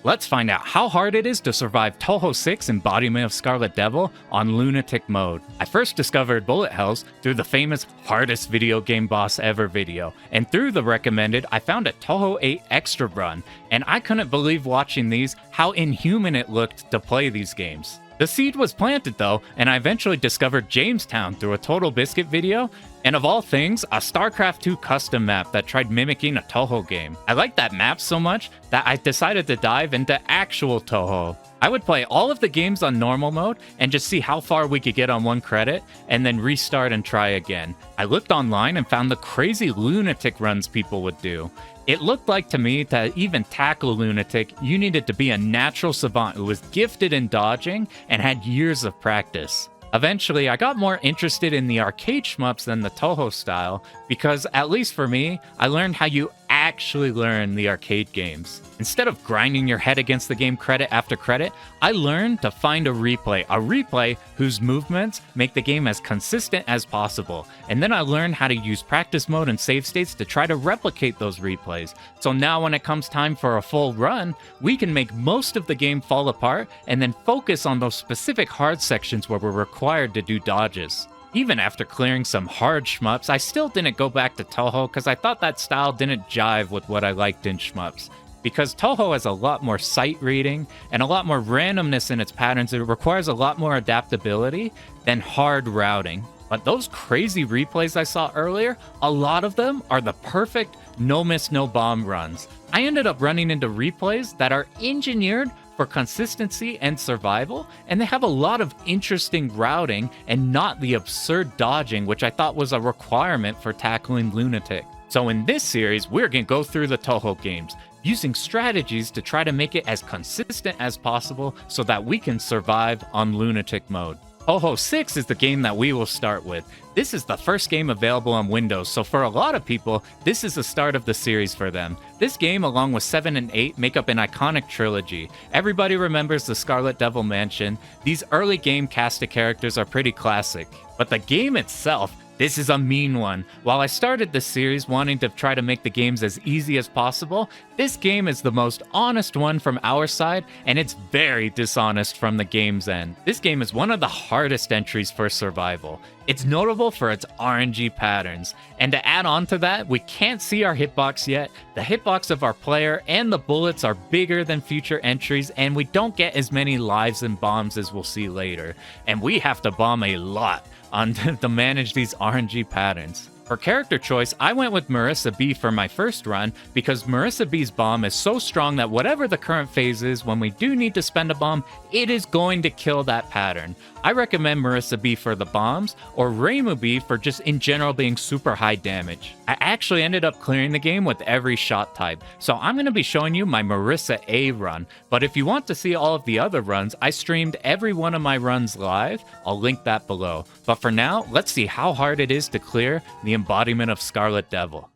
Let's find out how hard it is to survive Touhou 6 Embodiment of Scarlet Devil on Lunatic mode. I first discovered bullet hells through the famous hardest video game boss ever video, and through the recommended I found a Touhou 8 extra run, and I couldn't believe watching these how inhuman it looked to play these games. The seed was planted though, and I eventually discovered Jamestown through a Total Biscuit video, and of all things, a StarCraft 2 custom map that tried mimicking a Touhou game. I liked that map so much that I decided to dive into actual Touhou. I would play all of the games on normal mode and just see how far we could get on one credit, and then restart and try again. I looked online and found the crazy lunatic runs people would do. It looked like to me that even tackle Lunatic, you needed to be a natural savant who was gifted in dodging and had years of practice. Eventually, I got more interested in the arcade shmups than the Touhou style, because at least for me, I learned how you actually learn the arcade games. Instead of grinding your head against the game credit after credit, I learned to find a replay whose movements make the game as consistent as possible. And then I learned how to use practice mode and save states to try to replicate those replays. So now when it comes time for a full run, we can make most of the game fall apart and then focus on those specific hard sections where we're required to do dodges. Even after clearing some hard shmups, I still didn't go back to Touhou because I thought that style didn't jive with what I liked in shmups. Because Touhou has a lot more sight reading and a lot more randomness in its patterns, it requires a lot more adaptability than hard routing. But those crazy replays I saw earlier, a lot of them are the perfect no miss no bomb runs. I ended up running into replays that are engineered for consistency and survival, and they have a lot of interesting routing and not the absurd dodging which I thought was a requirement for tackling Lunatic. So in this series, we're going to go through the Touhou games, using strategies to try to make it as consistent as possible so that we can survive on Lunatic mode. Touhou 6 is the game that we will start with. This is the first game available on Windows, so for a lot of people, this is the start of the series for them. This game, along with 7 and 8, make up an iconic trilogy. Everybody remembers the Scarlet Devil Mansion. These early game cast of characters are pretty classic. But the game itself, this is a mean one. While I started this series wanting to try to make the games as easy as possible, this game is the most honest one from our side, and it's very dishonest from the game's end. This game is one of the hardest entries for survival. It's notable for its RNG patterns, and to add on to that, we can't see our hitbox yet. The hitbox of our player and the bullets are bigger than future entries, and we don't get as many lives and bombs as we'll see later. And we have to bomb a lot to manage these RNG patterns. For character choice, I went with Marissa B for my first run because Marissa B's bomb is so strong that whatever the current phase is, when we do need to spend a bomb, it is going to kill that pattern. I recommend Marissa B for the bombs, or Reimu B for just in general being super high damage. I actually ended up clearing the game with every shot type, so I'm going to be showing you my Marissa A run, but if you want to see all of the other runs, I streamed every one of my runs live. I'll link that below. But for now, let's see how hard it is to clear the Embodiment of Scarlet Devil.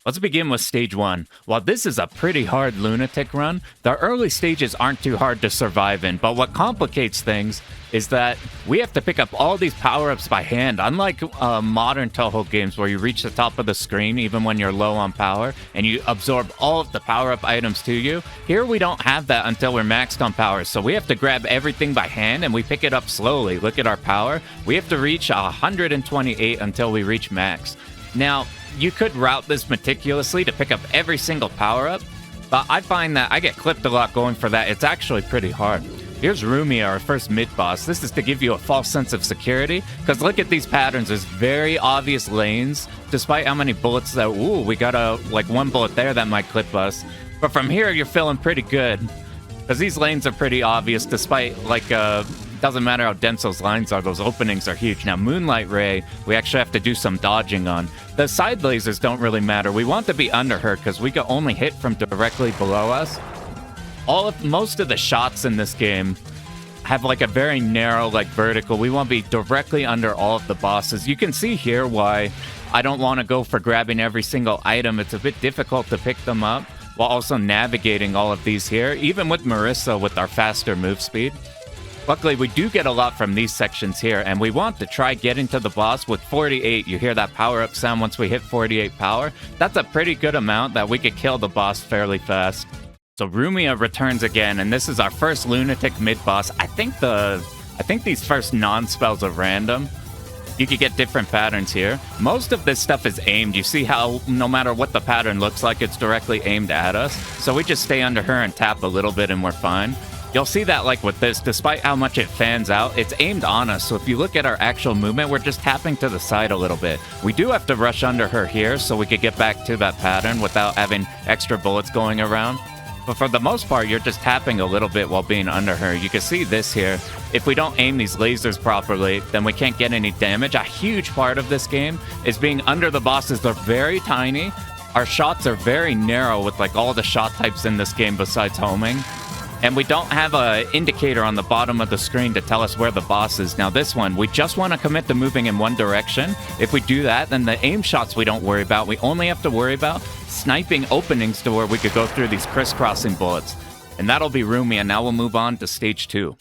Let's begin with stage 1. While this is a pretty hard Lunatic run, the early stages aren't too hard to survive in, but what complicates things is that we have to pick up all these power-ups by hand. Unlike modern Touhou games where you reach the top of the screen even when you're low on power, and you absorb all of the power-up items to you, here we don't have that until we're maxed on power, so we have to grab everything by hand and we pick it up slowly. Look at our power. We have to reach 128 until we reach max. Now, you could route this meticulously to pick up every single power-up, but I find that I get clipped a lot going for that. It's actually pretty hard. Here's Rumia, our first mid-boss. This is to give you a false sense of security, because look at these patterns. There's very obvious lanes, despite how many bullets that, ooh, we got like one bullet there that might clip us. But from here, you're feeling pretty good, because these lanes are pretty obvious, despite, like, doesn't matter how dense those lines are, those openings are huge. Now, Moonlight Ray, we actually have to do some dodging on. The side lasers don't really matter. We want to be under her, because we can only hit from directly below us. Most of the shots in this game have like a very narrow, like vertical. We want to be directly under all of the bosses. You can see here why I don't want to go for grabbing every single item. It's a bit difficult to pick them up while also navigating all of these here, even with Marissa with our faster move speed. Luckily, we do get a lot from these sections here, and we want to try getting to the boss with 48. You hear that power-up sound once we hit 48 power? That's a pretty good amount that we could kill the boss fairly fast. So Rumia returns again, and this is our first Lunatic mid-boss. I think these first non-spells are random. You could get different patterns here. Most of this stuff is aimed. You see how no matter what the pattern looks like, it's directly aimed at us. So we just stay under her and tap a little bit and we're fine. You'll see that like with this, despite how much it fans out, it's aimed on us. So if you look at our actual movement, we're just tapping to the side a little bit. We do have to rush under her here so we could get back to that pattern without having extra bullets going around. But for the most part, you're just tapping a little bit while being under her. You can see this here. If we don't aim these lasers properly, then we can't get any damage. A huge part of this game is being under the bosses. They're very tiny. Our shots are very narrow with like all the shot types in this game besides homing. And we don't have an indicator on the bottom of the screen to tell us where the boss is. Now this one, we just want to commit to moving in one direction. If we do that, then the aim shots we don't worry about. We only have to worry about sniping openings to where we could go through these crisscrossing bullets. And that'll be Rumia. Now we'll move on to stage 2.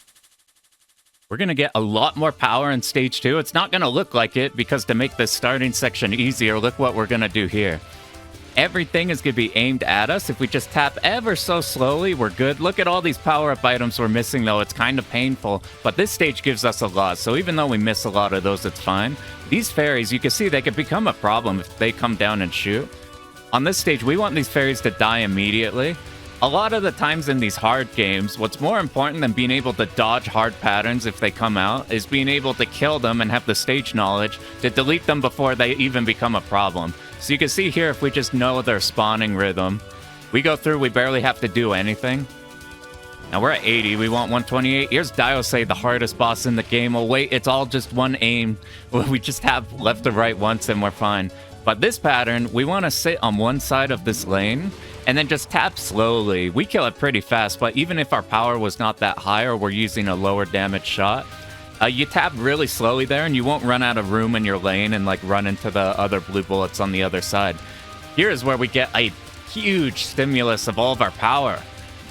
We're going to get a lot more power in stage 2. It's not going to look like it because to make this starting section easier, look what we're going to do here. Everything is going to be aimed at us. If we just tap ever so slowly, we're good. Look at all these power-up items we're missing, though. It's kind of painful, but this stage gives us a lot. So even though we miss a lot of those, it's fine. These fairies, you can see they could become a problem if they come down and shoot. On this stage, we want these fairies to die immediately. A lot of the times in these hard games, what's more important than being able to dodge hard patterns if they come out is being able to kill them and have the stage knowledge to delete them before they even become a problem. So you can see here, if we just know their spawning rhythm, we go through, we barely have to do anything. Now we're at 80, we want 128. Here's Diosei, the hardest boss in the game. Oh wait, it's all just one aim. We just have left to right once and we're fine. But this pattern, we want to sit on one side of this lane and then just tap slowly. We kill it pretty fast, but even if our power was not that high or we're using a lower damage shot, you tap really slowly there and you won't run out of room in your lane and like run into the other blue bullets on the other side. Here is where we get a huge stimulus of all of our power.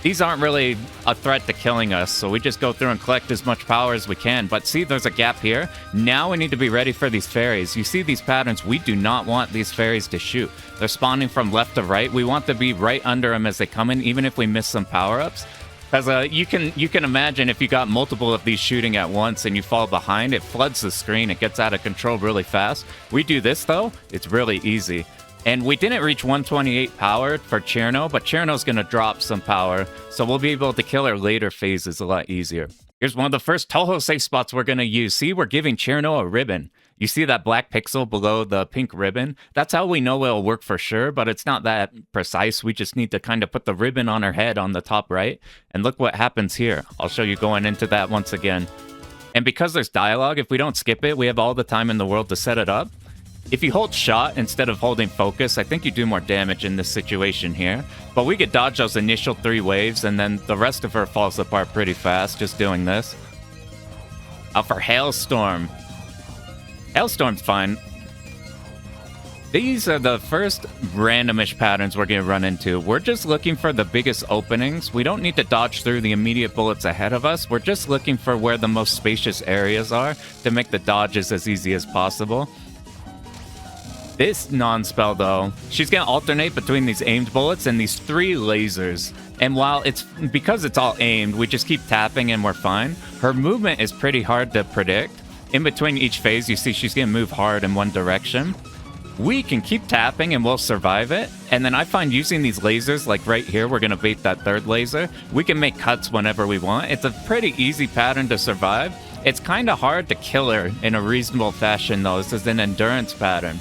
These aren't really a threat to killing us, so we just go through and collect as much power as we can. But see, there's a gap here. Now we need to be ready for these fairies. You see these patterns, we do not want these fairies to shoot. They're spawning from left to right. We want to be right under them as they come in, even if we miss some power-ups. Because you can imagine if you got multiple of these shooting at once and you fall behind, it floods the screen. It gets out of control really fast. We do this, though, it's really easy. And we didn't reach 128 power for Cirno, but Cirno's going to drop some power, so we'll be able to kill her later phases a lot easier. Here's one of the first Touhou safe spots we're going to use. See, we're giving Cirno a ribbon. You see that black pixel below the pink ribbon? That's how we know it'll work for sure, but it's not that precise. We just need to kind of put the ribbon on her head on the top right. And look what happens here. I'll show you going into that once again. And because there's dialogue, if we don't skip it, we have all the time in the world to set it up. If you hold shot instead of holding focus, I think you do more damage in this situation here. But we could dodge those initial 3 waves, and then the rest of her falls apart pretty fast just doing this. Out for Hailstorm. Hailstorm's fine. These are the first randomish patterns we're going to run into. We're just looking for the biggest openings. We don't need to dodge through the immediate bullets ahead of us. We're just looking for where the most spacious areas are to make the dodges as easy as possible. This non-spell, though, she's going to alternate between these aimed bullets and these 3 lasers. And while because it's all aimed, we just keep tapping and we're fine. Her movement is pretty hard to predict. In between each phase, you see she's going to move hard in one direction. We can keep tapping and we'll survive it. And then I find using these lasers, like right here, we're going to bait that 3rd laser. We can make cuts whenever we want. It's a pretty easy pattern to survive. It's kind of hard to kill her in a reasonable fashion, though. This is an endurance pattern.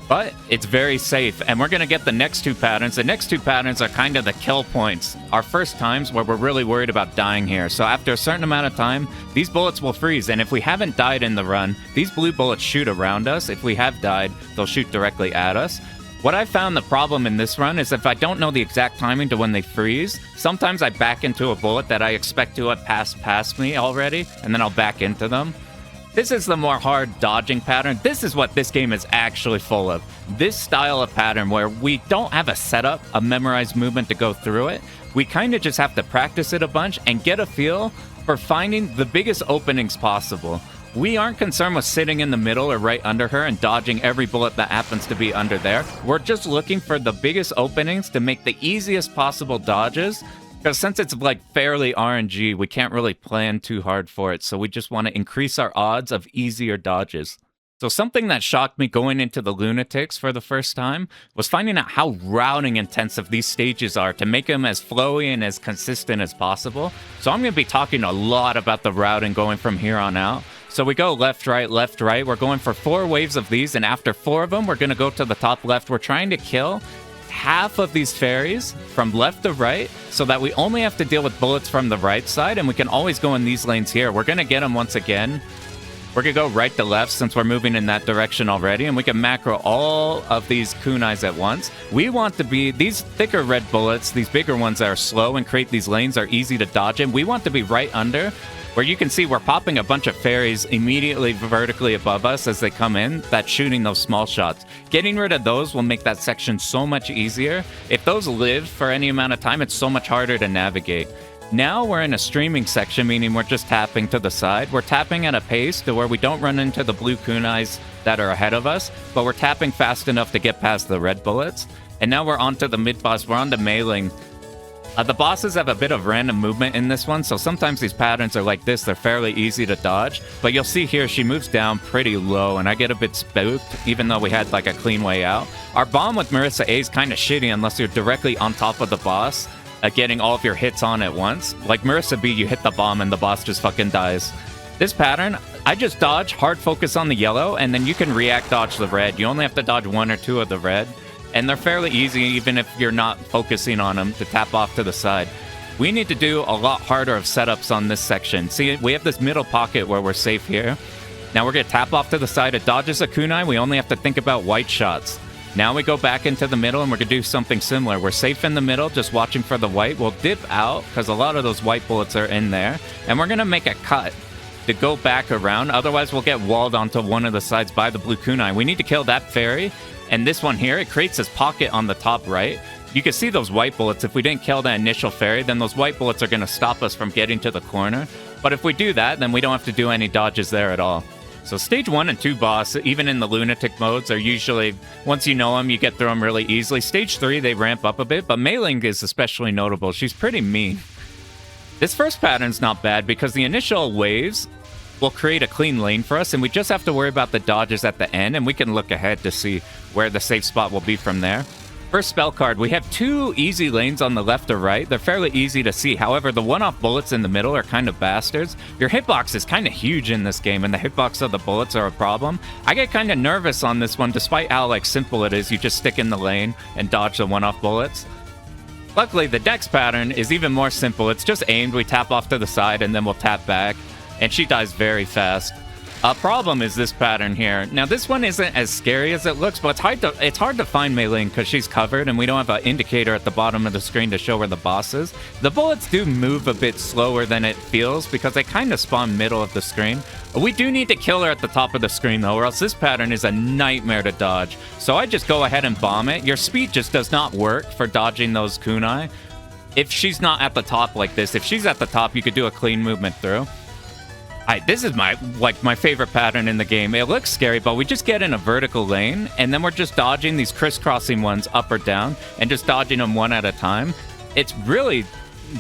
But it's very safe, and we're going to get the next 2 patterns. The next 2 patterns are kind of the kill points. Our first times where we're really worried about dying here. So after a certain amount of time, these bullets will freeze, and if we haven't died in the run, these blue bullets shoot around us. If we have died, they'll shoot directly at us. What I found the problem in this run is if I don't know the exact timing to when they freeze, sometimes I back into a bullet that I expect to have passed past me already, and then I'll back into them. This is the more hard dodging pattern. This is what this game is actually full of. This style of pattern where we don't have a setup, a memorized movement to go through it. We kind of just have to practice it a bunch and get a feel for finding the biggest openings possible. we aren't concerned with sitting in the middle or right under her and dodging every bullet that happens to be under there. We're just looking for the biggest openings to make the easiest possible dodges. Because since it's like fairly RNG, we can't really plan too hard for it. So we just want to increase our odds of easier dodges. So something that shocked me going into the Lunatics for the first time was finding out how routing intensive these stages are to make them as flowy and as consistent as possible. So I'm going to be talking a lot about the routing going from here on out. So we go left, right, left, right. We're going for 4 waves of these, and after 4 of them, we're going to go to the top left. We're trying to kill half of these fairies from left to right so that we only have to deal with bullets from the right side, and we can always go in these lanes here. We're going to get them once again. We're going to go right to left since we're moving in that direction already, and we can macro all of these kunais at once. We want to be, these thicker red bullets, these bigger ones that are slow and create these lanes are easy to dodge in. We want to be right under, where you can see we're popping a bunch of fairies immediately vertically above us as they come in, that's shooting those small shots. Getting rid of those will make that section so much easier. If those live for any amount of time, it's so much harder to navigate. Now we're in a streaming section, meaning we're just tapping to the side. We're tapping at a pace to where we don't run into the blue kunais that are ahead of us, but we're tapping fast enough to get past the red bullets. And now we're onto the mid-boss. We're on to Meiling. The bosses have a bit of random movement in this one, so sometimes these patterns are like this. They're fairly easy to dodge, but you'll see here she moves down pretty low, and I get a bit spooked, even though we had like a clean way out. Our bomb with Marissa A is kind of shitty unless you're directly on top of the boss, getting all of your hits on at once. Like Marissa B, you hit the bomb and the boss just fucking dies. This pattern, I just dodge, hard focus on the yellow, and then you can react dodge the red. You only have to dodge 1 or 2 of the red. And they're fairly easy even if you're not focusing on them to tap off to the side. We need to do a lot harder of setups on this section. See, we have this middle pocket where we're safe here. Now we're going to tap off to the side. It dodges a kunai. We only have to think about white shots. Now we go back into the middle and we're going to do something similar. We're safe in the middle, just watching for the white. We'll dip out because a lot of those white bullets are in there. And we're going to make a cut to go back around. Otherwise, we'll get walled onto one of the sides by the blue kunai. We need to kill that fairy. And this one here, it creates this pocket on the top right. You can see those white bullets. If we didn't kill that initial fairy, then those white bullets are going to stop us from getting to the corner. But if we do that, then we don't have to do any dodges there at all. So stage 1 and 2 boss, even in the Lunatic modes, are usually, once you know them, you get through them really easily. Stage 3, they ramp up a bit, but Meiling is especially notable. She's pretty mean. This first pattern's not bad because the initial waves will create a clean lane for us, and we just have to worry about the dodges at the end, and we can look ahead to see where the safe spot will be from there. First spell card, we have 2 easy lanes on the left or right. They're fairly easy to see. However, the one-off bullets in the middle are kind of bastards. Your hitbox is kind of huge in this game, and the hitbox of the bullets are a problem. I get kind of nervous on this one, despite how like simple it is. You just stick in the lane and dodge the one-off bullets. Luckily, the Dex pattern is even more simple. It's just aimed, we tap off to the side, and then we'll tap back. And she dies very fast. A problem is this pattern here. Now, this one isn't as scary as it looks, but it's hard to find Meiling because she's covered, and we don't have an indicator at the bottom of the screen to show where the boss is. The bullets do move a bit slower than it feels because they kind of spawn middle of the screen. We do need to kill her at the top of the screen, though, or else this pattern is a nightmare to dodge. So I just go ahead and bomb it. Your speed just does not work for dodging those kunai. If she's not at the top like this, if she's at the top, you could do a clean movement through. This is my favorite pattern in the game. It looks scary, but we just get in a vertical lane, and then we're just dodging these crisscrossing ones up or down, and just dodging them one at a time. It's really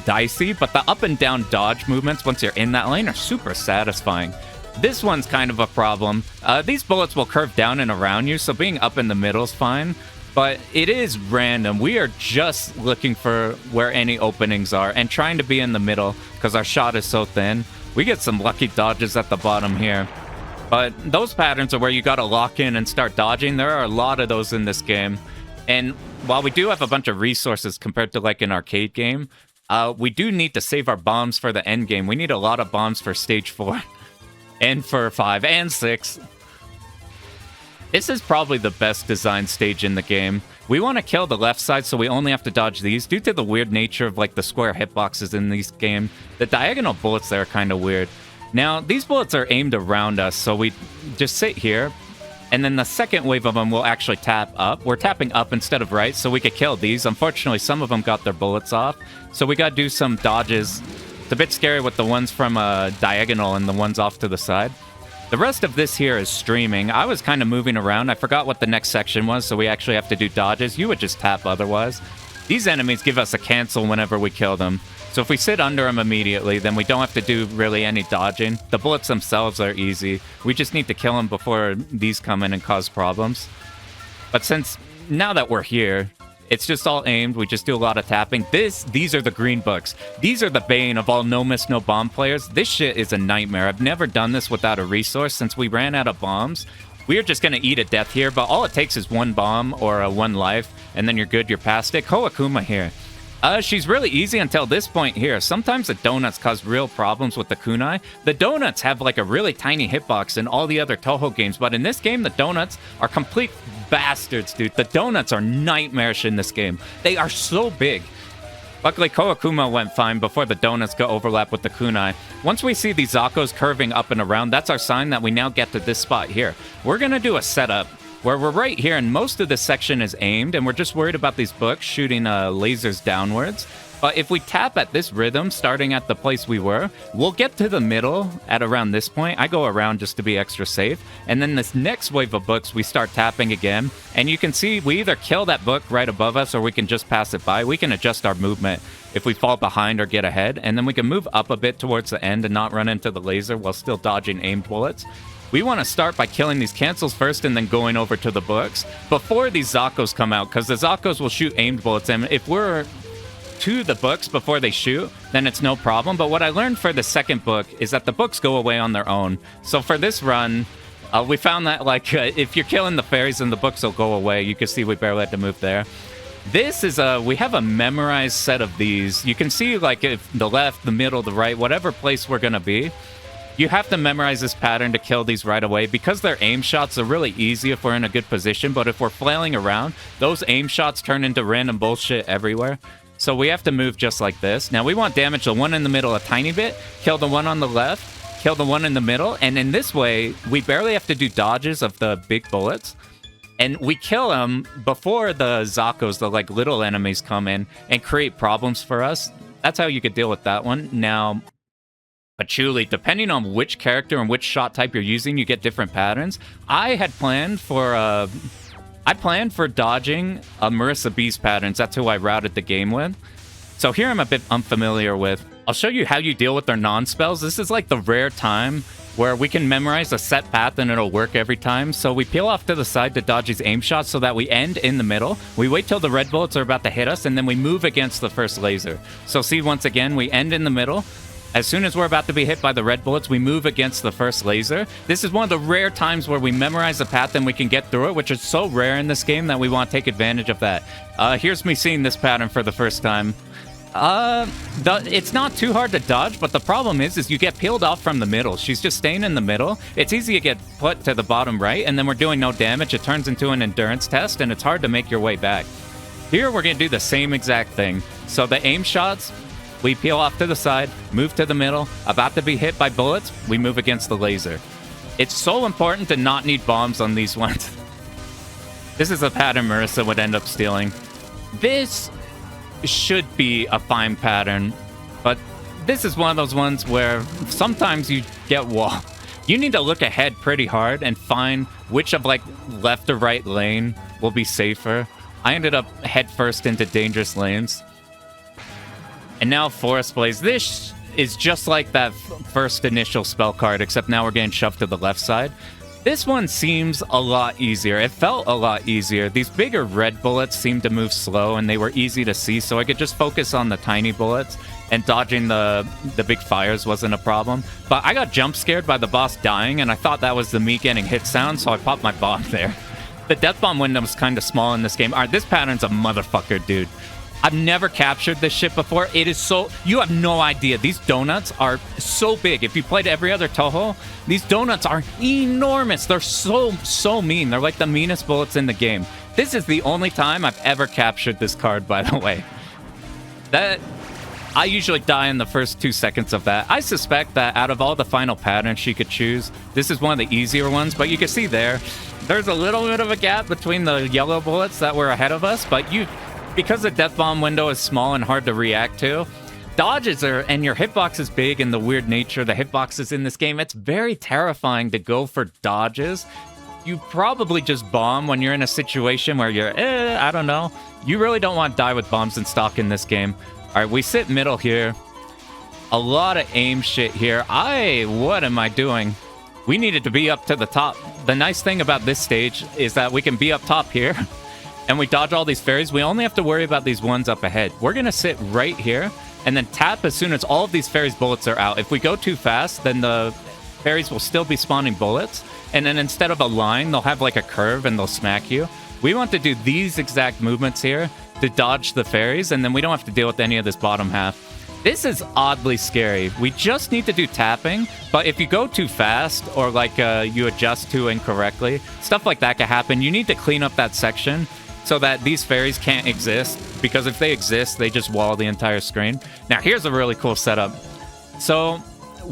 dicey, but the up and down dodge movements once you're in that lane are super satisfying. This one's kind of a problem. These bullets will curve down and around you, so being up in the middle is fine, but it is random. We are just looking for where any openings are and trying to be in the middle because our shot is so thin. We get some lucky dodges at the bottom here. But those patterns are where you gotta lock in and start dodging. There are a lot of those in this game. And while we do have a bunch of resources compared to like an arcade game, we do need to save our bombs for the end game. We need a lot of bombs for stage 4 and for 5 and 6. This is probably the best designed stage in the game. We want to kill the left side, so we only have to dodge these. Due to the weird nature of like the square hitboxes in this game, the diagonal bullets there are kind of weird. Now, these bullets are aimed around us, so we just sit here, and then the second wave of them will actually tap up. We're tapping up instead of right, so we could kill these. Unfortunately, some of them got their bullets off, so we got to do some dodges. It's a bit scary with the ones from diagonal and the ones off to the side. The rest of this here is streaming. I was kind of moving around. I forgot what the next section was, so we actually have to do dodges. You would just tap otherwise. These enemies give us a cancel whenever we kill them. So if we sit under them immediately, then we don't have to do really any dodging. The bullets themselves are easy. We just need to kill them before these come in and cause problems. But since now that we're here, it's just all aimed. We just do a lot of tapping. These are the green books. These are the bane of all no miss, no bomb players. This shit is a nightmare. I've never done this without a resource. Since we ran out of bombs, we're just going to eat a death here. But all it takes is one bomb or one life, and then you're good. You're past it. Koakuma here. She's really easy until this point here. Sometimes the donuts cause real problems with the kunai. The donuts have like a really tiny hitbox in all the other Touhou games, but in this game, the donuts are complete bastards, dude. The donuts are nightmarish in this game. They are so big. Luckily, Koakuma went fine before the donuts go overlap with the kunai. Once we see these Zakos curving up and around, that's our sign that we now get to this spot here. We're going to do a setup where we're right here, and most of this section is aimed, and we're just worried about these books shooting lasers downwards. But if we tap at this rhythm, starting at the place we were, we'll get to the middle at around this point. I go around just to be extra safe. And then this next wave of books, we start tapping again. And you can see we either kill that book right above us, or we can just pass it by. We can adjust our movement if we fall behind or get ahead. And then we can move up a bit towards the end and not run into the laser while still dodging aimed bullets. We want to start by killing these cancels first and then going over to the books before these Zakos come out, because the Zakos will shoot aimed bullets. And if we're to the books before they shoot, then it's no problem. But what I learned for the second book is that the books go away on their own. So for this run, we found that like if you're killing the fairies, then the books will go away. You can see we barely had to move there. This is we have a memorized set of these. You can see like if the left, the middle, the right, whatever place we're gonna be, you have to memorize this pattern to kill these right away. Because they're aim shots, they're really easy if we're in a good position. But if we're flailing around, those aim shots turn into random bullshit everywhere. So we have to move just like this. Now we want damage the one in the middle a tiny bit, kill the one on the left, kill the one in the middle, and in this way, we barely have to do dodges of the big bullets. And we kill them before the Zakos, the like little enemies, come in and create problems for us. That's how you could deal with that one. Now, Patchouli, depending on which character and which shot type you're using, you get different patterns. I planned for dodging Marissa B's patterns. That's who I routed the game with. So here I'm a bit unfamiliar with. I'll show you how you deal with their non-spells. This is like the rare time where we can memorize a set path and it'll work every time. So we peel off to the side to dodge these aim shots so that we end in the middle. We wait till the red bullets are about to hit us, and then we move against the first laser. So see, once again, we end in the middle. As soon as we're about to be hit by the red bullets, we move against the first laser. This is one of the rare times where we memorize the path and we can get through it, which is so rare in this game that we want to take advantage of that. Here's me seeing this pattern for the first time. It's not too hard to dodge, but the problem is you get peeled off from the middle. She's just staying in the middle. It's easy to get put to the bottom right, and then we're doing no damage. It turns into an endurance test, and it's hard to make your way back. Here, we're going to do the same exact thing. So the aim shots, we peel off to the side, move to the middle, about to be hit by bullets, we move against the laser. It's so important to not need bombs on these ones. This is a pattern Marissa would end up stealing. This should be a fine pattern, but this is one of those ones where sometimes you get wall. You need to look ahead pretty hard and find which of like left or right lane will be safer. I ended up head first into dangerous lanes. And now Forest Blaze. This is just like that first initial spell card, except now we're getting shoved to the left side. This one seems a lot easier. It felt a lot easier. These bigger red bullets seemed to move slow, and they were easy to see, so I could just focus on the tiny bullets, and dodging the big fires wasn't a problem. But I got jump scared by the boss dying, and I thought that was the me getting hit sound, so I popped my bomb there. The death bomb window is kind of small in this game. All right, this pattern's a motherfucker, dude. I've never captured this shit before. It is so... You have no idea. These donuts are so big. If you played every other Touhou, these donuts are enormous. They're so mean. They're like the meanest bullets in the game. This is the only time I've ever captured this card, by the way. I usually die in the first 2 seconds of that. I suspect that out of all the final patterns she could choose, this is one of the easier ones, but you can see there's a little bit of a gap between the yellow bullets that were ahead of us, but because the death bomb window is small and hard to react to, dodges are, and your hitbox is big, and the weird nature of the hitboxes in this game, it's very terrifying to go for dodges. You probably just bomb when you're in a situation where you're, I don't know. You really don't want to die with bombs in stock in this game. All right, we sit middle here. A lot of aim shit here. What am I doing? We needed to be up to the top. The nice thing about this stage is that we can be up top here, and we dodge all these fairies. We only have to worry about these ones up ahead. We're going to sit right here, and then tap as soon as all of these fairies' bullets are out. If we go too fast, then the fairies will still be spawning bullets, and then instead of a line, they'll have like a curve and they'll smack you. We want to do these exact movements here to dodge the fairies, and then we don't have to deal with any of this bottom half. This is oddly scary. We just need to do tapping, but if you go too fast or like you adjust too incorrectly, stuff like that can happen. You need to clean up that section so that these fairies can't exist, because if they exist, they just wall the entire screen. Now, here's a really cool setup. So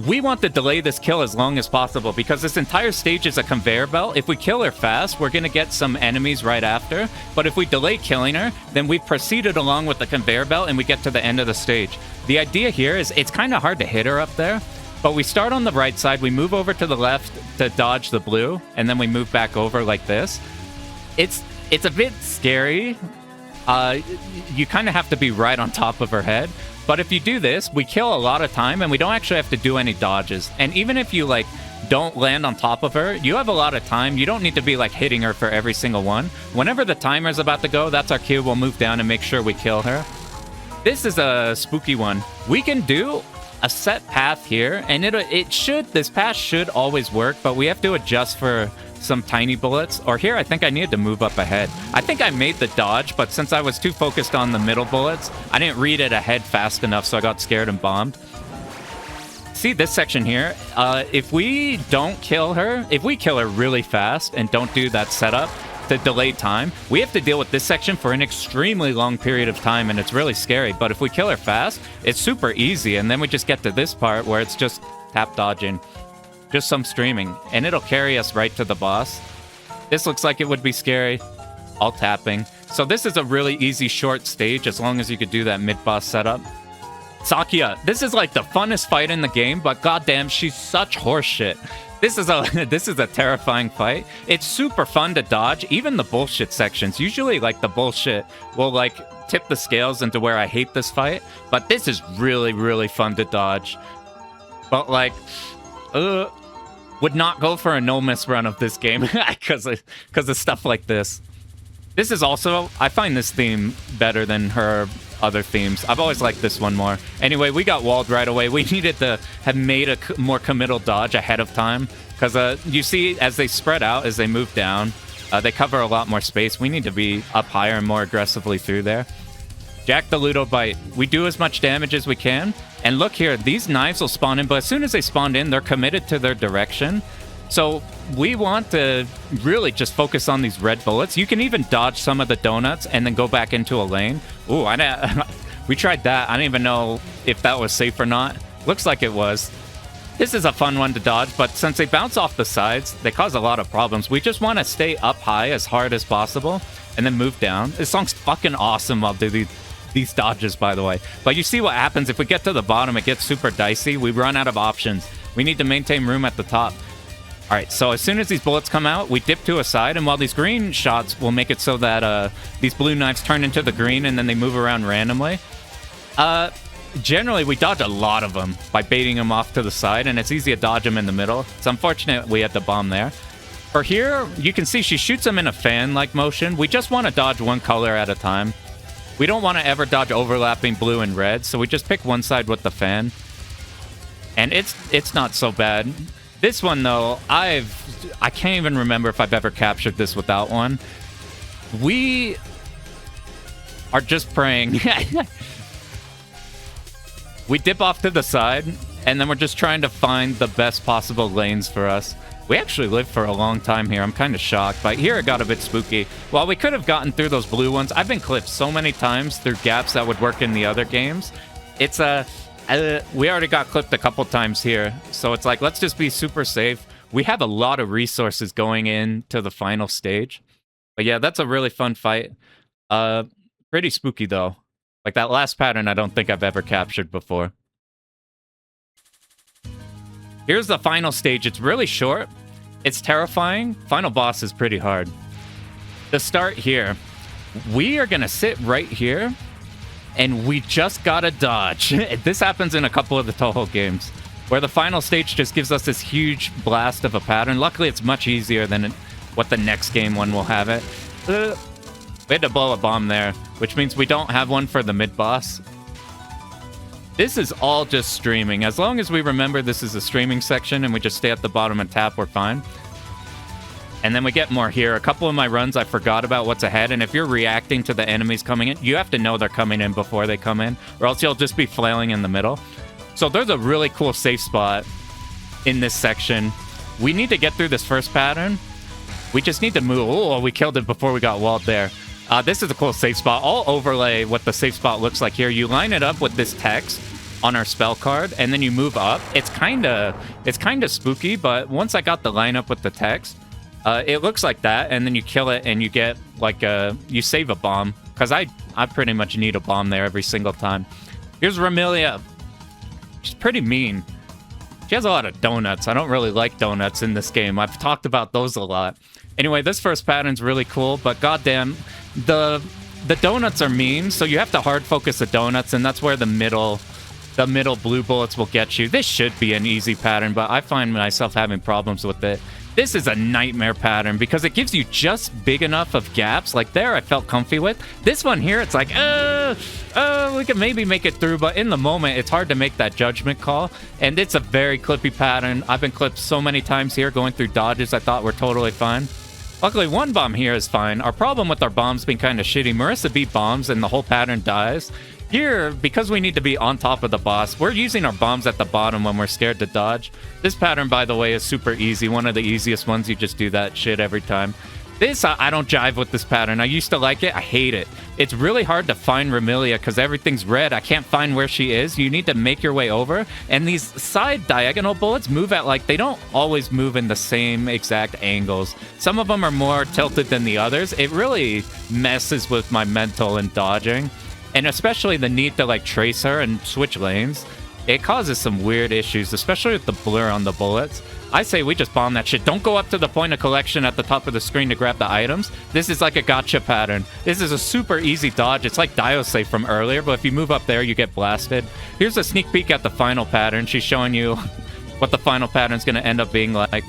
we want to delay this kill as long as possible because this entire stage is a conveyor belt. If we kill her fast, we're going to get some enemies right after. But if we delay killing her, then we've proceeded along with the conveyor belt and we get to the end of the stage. The idea here is it's kind of hard to hit her up there, but we start on the right side, we move over to the left to dodge the blue, and then we move back over like this. It's a bit scary. You kind of have to be right on top of her head. But if you do this, we kill a lot of time and we don't actually have to do any dodges. And even if you like don't land on top of her, you have a lot of time. You don't need to be like hitting her for every single one. Whenever the timer's about to go, that's our cue. We'll move down and make sure we kill her. This is a spooky one. We can do a set path here, and this path should always work, but we have to adjust for some tiny bullets. Or here, I think I needed to move up ahead. I think I made the dodge, but since I was too focused on the middle bullets, I didn't read it ahead fast enough, so I got scared and bombed. See this section here? If we don't kill her, if we kill her really fast and don't do that setup to delay time, we have to deal with this section for an extremely long period of time, and it's really scary. But if we kill her fast, it's super easy, and then we just get to this part where it's just tap dodging. Just some streaming, and it'll carry us right to the boss. This looks like it would be scary. All tapping. So this is a really easy short stage as long as you could do that mid-boss setup. Sakuya, this is like the funnest fight in the game, but goddamn, she's such horseshit. This is a terrifying fight. It's super fun to dodge, even the bullshit sections. Usually, like, the bullshit will, like, tip the scales into where I hate this fight, but this is really, really fun to dodge. But, like, would not go for a no-miss run of this game because of stuff like this. This is also, I find this theme better than her other themes. I've always liked this one more. Anyway, we got walled right away. We needed to have made a more committal dodge ahead of time because you see as they spread out, as they move down, they cover a lot more space. We need to be up higher and more aggressively through there. Jack the Ludo Bite. We do as much damage as we can. And look here, these knives will spawn in, but as soon as they spawn in, they're committed to their direction. So we want to really just focus on these red bullets. You can even dodge some of the donuts and then go back into a lane. Ooh, we tried that. I don't even know if that was safe or not. Looks like it was. This is a fun one to dodge, but since they bounce off the sides, they cause a lot of problems. We just want to stay up high as hard as possible and then move down. This song's fucking awesome. I'll do these dodges, by the way. But you see what happens. If we get to the bottom, it gets super dicey. We run out of options. We need to maintain room at the top. All right, so as soon as these bullets come out, we dip to a side, and while these green shots will make it so that these blue knives turn into the green and then they move around randomly, generally we dodge a lot of them by baiting them off to the side, and it's easy to dodge them in the middle. It's unfortunate we had to bomb there. For here, you can see she shoots them in a fan-like motion. We just want to dodge one color at a time. We don't want to ever dodge overlapping blue and red, so we just pick one side with the fan. And it's not so bad. This one, though, I can't even remember if I've ever captured this without one. We are just praying. We dip off to the side, and then we're just trying to find the best possible lanes for us. We actually lived for a long time here. I'm kind of shocked, but here it got a bit spooky. While we could have gotten through those blue ones, I've been clipped so many times through gaps that would work in the other games. It's we already got clipped a couple times here, so it's like, let's just be super safe. We have a lot of resources going into the final stage. But yeah, that's a really fun fight. Pretty spooky, though. Like that last pattern I don't think I've ever captured before. Here's the final stage. It's really short. It's terrifying. Final boss is pretty hard. To start here, we are going to sit right here, and we just got to dodge. This happens in a couple of the Touhou games, where the final stage just gives us this huge blast of a pattern. Luckily, it's much easier than what the next game one will have it. We had to blow a bomb there, which means we don't have one for the mid-boss. This is all just streaming. As long as we remember this is a streaming section and we just stay at the bottom and tap, we're fine. And then we get more here. A couple of my runs, I forgot about what's ahead. And if you're reacting to the enemies coming in, you have to know they're coming in before they come in, or else you'll just be flailing in the middle. So there's a really cool safe spot in this section. We need to get through this first pattern. We just need to move. Oh, we killed it before we got walled there. This is a cool safe spot. I'll overlay what the safe spot looks like here. You line it up with this text on our spell card, and then you move up. It's kind of spooky, but once I got the lineup with the text, it looks like that, and then you kill it, and you get like you save a bomb, because I pretty much need a bomb there every single time. Here's Remilia. She's pretty mean. She has a lot of donuts. I don't really like donuts in this game. I've talked about those a lot. Anyway, this first pattern's really cool, but goddamn, the donuts are mean, so you have to hard focus the donuts, and that's where the middle blue bullets will get you. This should be an easy pattern, but I find myself having problems with it. This is a nightmare pattern because it gives you just big enough of gaps. Like there, I felt comfy with. This one here, it's like, we can maybe make it through, but in the moment, it's hard to make that judgment call. And it's a very clippy pattern. I've been clipped so many times here going through dodges I thought were totally fine. Luckily, one bomb here is fine. Our problem with our bombs being kind of shitty, Marissa beat bombs and the whole pattern dies. Here, because we need to be on top of the boss, we're using our bombs at the bottom when we're scared to dodge. This pattern, by the way, is super easy. One of the easiest ones. You just do that shit every time. This, I don't jive with this pattern. I used to like it. I hate it. It's really hard to find Remilia because everything's red. I can't find where she is. You need to make your way over. And these side diagonal bullets move at, like, they don't always move in the same exact angles. Some of them are more tilted than the others. It really messes with my mental in dodging. And especially the need to, like, trace her and switch lanes. It causes some weird issues, especially with the blur on the bullets. I say we just bomb that shit. Don't go up to the point of collection at the top of the screen to grab the items. This is like a gotcha pattern. This is a super easy dodge. It's like Diosay from earlier, but if you move up there, you get blasted. Here's a sneak peek at the final pattern. She's showing you what the final pattern's going to end up being like.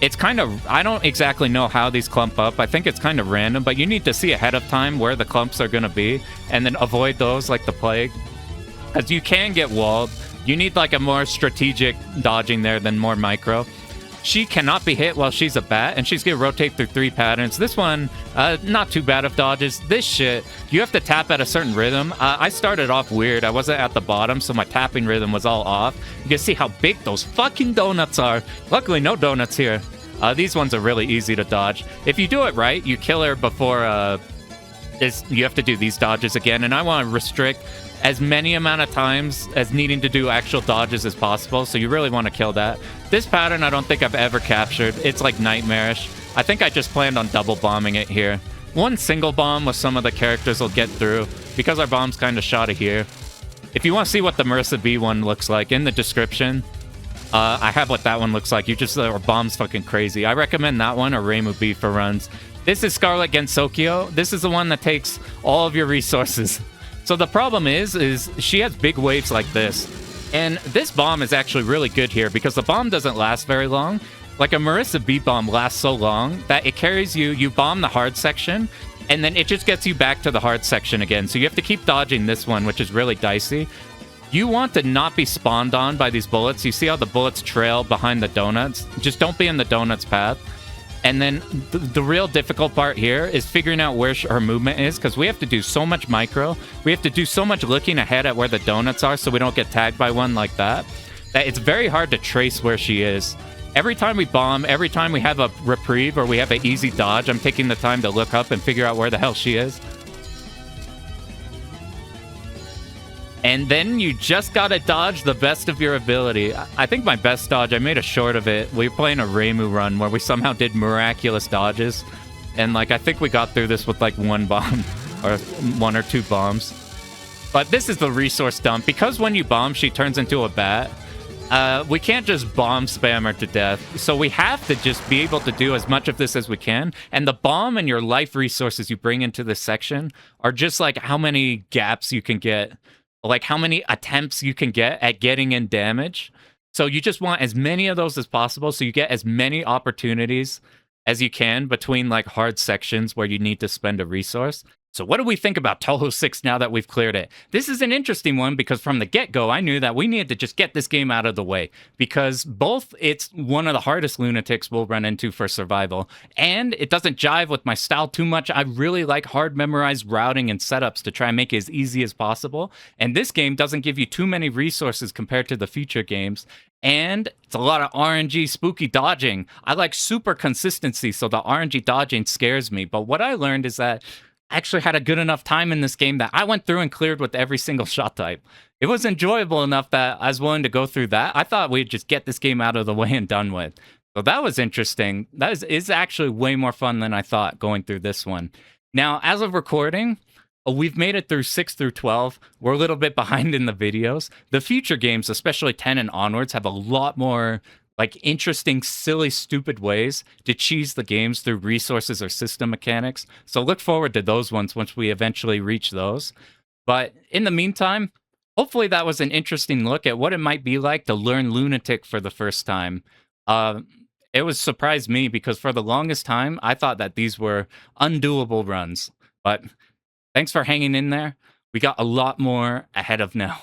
It's kind of... I don't exactly know how these clump up. I think it's kind of random, but you need to see ahead of time where the clumps are going to be, and then avoid those like the plague. Because you can get walled. You need like a more strategic dodging there than more micro. She cannot be hit while she's a bat, and she's going to rotate through 3 patterns. This one, not too bad of dodges. This shit, you have to tap at a certain rhythm. I started off weird. I wasn't at the bottom, so my tapping rhythm was all off. You can see how big those fucking donuts are. Luckily, no donuts here. These ones are really easy to dodge. If you do it right, you kill her before you have to do these dodges again, and I want to restrict as many amount of times as needing to do actual dodges as possible, so you really want to kill that. This pattern I don't think I've ever captured. It's like nightmarish. I think I just planned on double bombing it here. One single bomb with some of the characters will get through, because our bomb's kind of shot here. If you want to see what the Marissa B one looks like, in the description, I have what that one looks like. You just, our bomb's fucking crazy. I recommend that one or Reimu B for runs. This is Scarlet Gensokyo. This is the one that takes all of your resources. So the problem is she has big waves like this. And this bomb is actually really good here because the bomb doesn't last very long. Like a Marissa B bomb lasts so long that it carries you bomb the hard section, and then it just gets you back to the hard section again. So you have to keep dodging this one, which is really dicey. You want to not be spawned on by these bullets. You see how the bullets trail behind the donuts? Just don't be in the donuts path. And then the real difficult part here is figuring out where her movement is, because we have to do so much micro. We have to do so much looking ahead at where the donuts are so we don't get tagged by one like that it's very hard to trace where she is. Every time we bomb, every time we have a reprieve or we have an easy dodge, I'm taking the time to look up and figure out where the hell she is. And then you just gotta dodge the best of your ability. I think my best dodge, I made a short of it. We were playing a Reimu run where we somehow did miraculous dodges. And like, I think we got through this with like 1 bomb or 1 or 2 bombs. But this is the resource dump. Because when you bomb, she turns into a bat, we can't just bomb spam her to death. So we have to just be able to do as much of this as we can. And the bomb and your life resources you bring into this section are just like how many gaps you can get, like how many attempts you can get at getting in damage. So you just want as many of those as possible, so you get as many opportunities as you can between like hard sections where you need to spend a resource. So what do we think about Touhou 6 now that we've cleared it? This is an interesting one because from the get-go, I knew that we needed to just get this game out of the way because both it's one of the hardest lunatics we'll run into for survival, and it doesn't jive with my style too much. I really like hard memorized routing and setups to try and make it as easy as possible, and this game doesn't give you too many resources compared to the future games. And it's a lot of RNG spooky dodging. I like super consistency, so the RNG dodging scares me. But what I learned is that I actually had a good enough time in this game that I went through and cleared with every single shot type. It was enjoyable enough that I was willing to go through that. I thought we'd just get this game out of the way and done with. So that was interesting. That is actually way more fun than I thought going through this one. Now, as of recording, we've made it through 6 through 12. We're a little bit behind in the videos. The future games, especially 10 and onwards, have a lot more like interesting, silly, stupid ways to cheese the games through resources or system mechanics. So look forward to those ones once we eventually reach those. But in the meantime, hopefully that was an interesting look at what it might be like to learn Lunatic for the first time. It was surprised me because for the longest time, I thought that these were undoable runs. But thanks for hanging in there. We got a lot more ahead of now.